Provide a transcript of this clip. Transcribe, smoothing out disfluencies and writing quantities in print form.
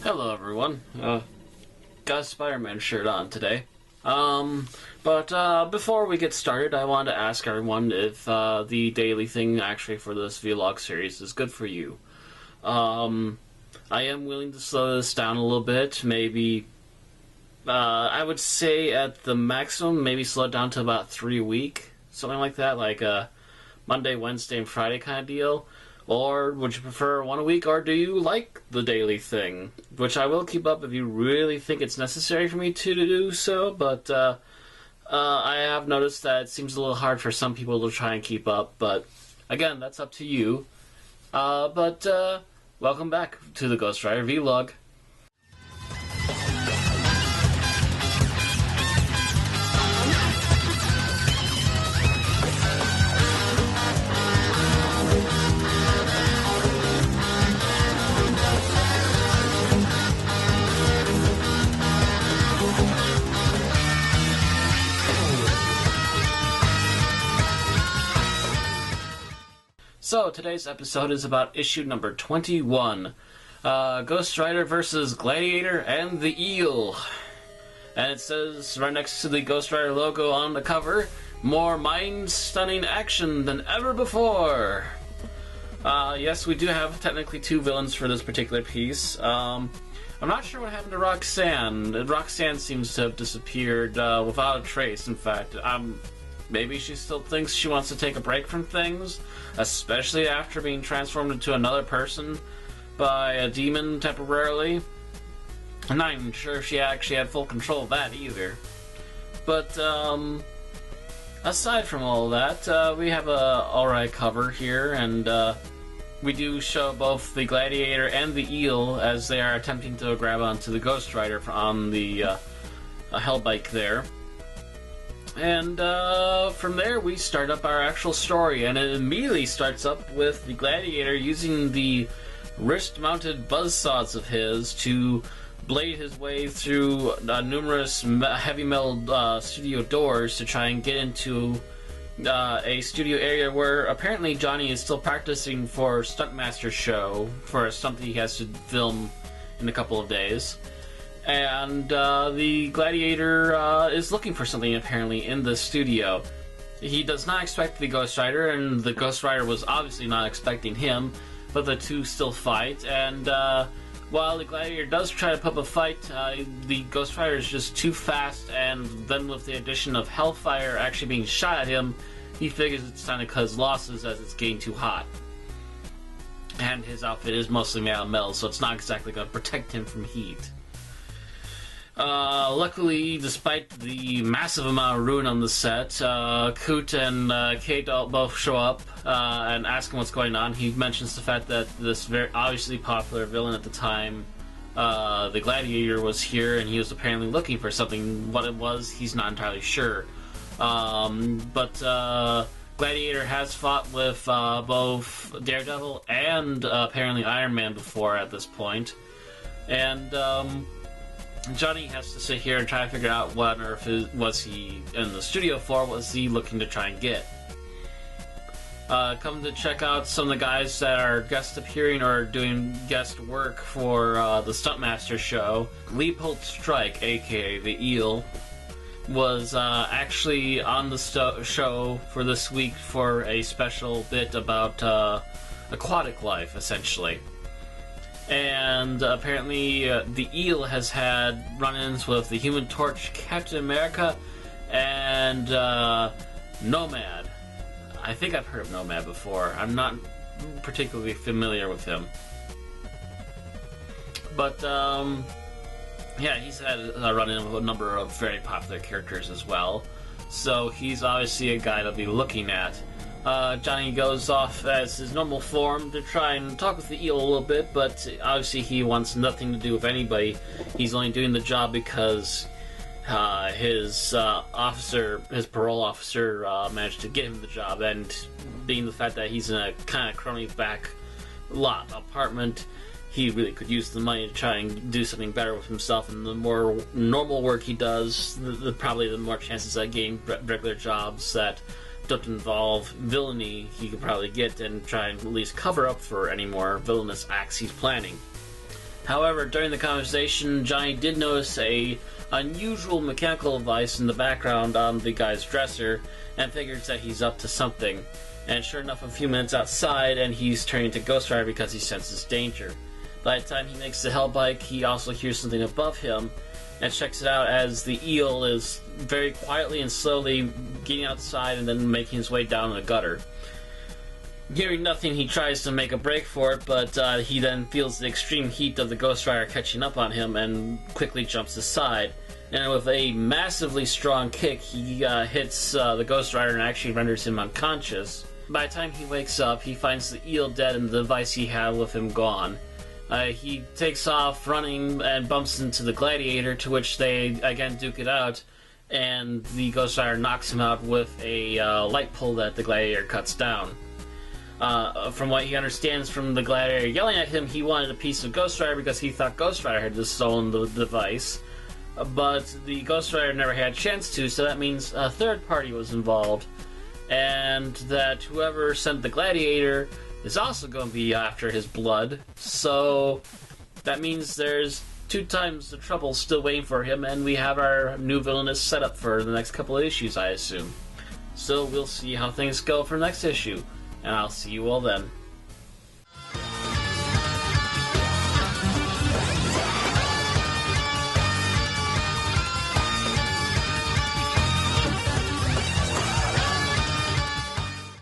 Hello everyone. Got a Spider-Man shirt on today. But before we get started, I wanted to ask everyone if the daily thing actually for this vlog series is good for you. I am willing to slow this down a little bit, maybe, I would say at the maximum, maybe slow it down to about 3 a week, something like that, like a Monday, Wednesday, and Friday kind of deal. Or would you prefer 1 a week, or do you like the daily thing? Which I will keep up if you really think it's necessary for me to do so, but I have noticed that it seems a little hard for some people to try and keep up, but again, that's up to you. But welcome back to the Ghost Rider vlog. So, today's episode is about issue number 21, Ghost Rider vs. Gladiator and the Eel. And it says, right next to the Ghost Rider logo on the cover, more mind-stunning action than ever before. Yes, we do have technically 2 villains for this particular piece. I'm not sure what happened to Roxanne. Roxanne seems to have disappeared without a trace, in fact. Maybe she still thinks she wants to take a break from things, especially after being transformed into another person by a demon temporarily. I'm not even sure if she actually had full control of that either. But, aside from all that, we have a alright cover here, and we do show both the Gladiator and the Eel as they are attempting to grab onto the Ghost Rider on the Hell Bike there. And from there we start up our actual story, and it immediately starts up with the Gladiator using the wrist-mounted buzzsaws of his to blade his way through numerous heavy metal studio doors to try and get into a studio area where apparently Johnny is still practicing for Stuntmaster's show, for a stunt that he has to film in a couple of days. And the Gladiator is looking for something apparently in the studio. He does not expect the Ghost Rider, and the Ghost Rider was obviously not expecting him, but the two still fight, and while the Gladiator does try to put up a fight, the Ghost Rider is just too fast, and then with the addition of Hellfire actually being shot at him, he figures it's time to cut his losses as it's getting too hot. And his outfit is mostly made out of metal, so it's not exactly going to protect him from heat. Luckily, despite the massive amount of ruin on the set, Coot and Kate both show up and ask him what's going on. He mentions the fact that this very obviously popular villain at the time, the Gladiator, was here, and he was apparently looking for something. What it was, he's not entirely sure. But Gladiator has fought with both Daredevil and apparently Iron Man before at this point. And Johnny has to sit here and try to figure out what on earth was he in the studio for, what was he looking to try and get. Come to check out some of the guys that are guest appearing or doing guest work for the Stuntmaster show. Leopold Strike, aka the Eel, was actually on the show for this week for a special bit about aquatic life, essentially. And apparently the Eel has had run-ins with the Human Torch, Captain America, and Nomad. I think I've heard of Nomad before. I'm not particularly familiar with him. But, yeah, he's had a run-in with a number of very popular characters as well. So he's obviously a guy to be looking at. Johnny goes off as his normal form to try and talk with the Eel a little bit, but obviously he wants nothing to do with anybody. He's only doing the job because his parole officer managed to get him the job, and being the fact that he's in a kind of crummy back lot apartment, he really could use the money to try and do something better with himself, and the more normal work he does, probably the more chances at getting regular jobs that don't involve villainy he could probably get and try and at least cover up for any more villainous acts he's planning. However, during the conversation, Johnny did notice a unusual mechanical device in the background on the guy's dresser, and figures that he's up to something. And sure enough, a few minutes outside, and he's turning to Ghost Rider because he senses danger. By the time he makes the hell bike, he also hears something above him, and checks it out as the eel is very quietly and slowly getting outside and then making his way down the gutter. Hearing nothing, he tries to make a break for it, but he then feels the extreme heat of the Ghost Rider catching up on him and quickly jumps aside. And with a massively strong kick, he hits the Ghost Rider and actually renders him unconscious. By the time he wakes up, he finds the eel dead and the device he had with him gone. He takes off running and bumps into the Gladiator, to which they again duke it out, and the Ghost Rider knocks him out with a light pole that the Gladiator cuts down. From what he understands from the Gladiator yelling at him, he wanted a piece of Ghost Rider because he thought Ghost Rider had stolen the device, but the Ghost Rider never had a chance to, so that means a third party was involved, and that whoever sent the Gladiator is also going to be after his blood, so that means there's 2 times the trouble still waiting for him, and we have our new villainous setup for the next couple of issues, I assume. So we'll see how things go for next issue, and I'll see you all then.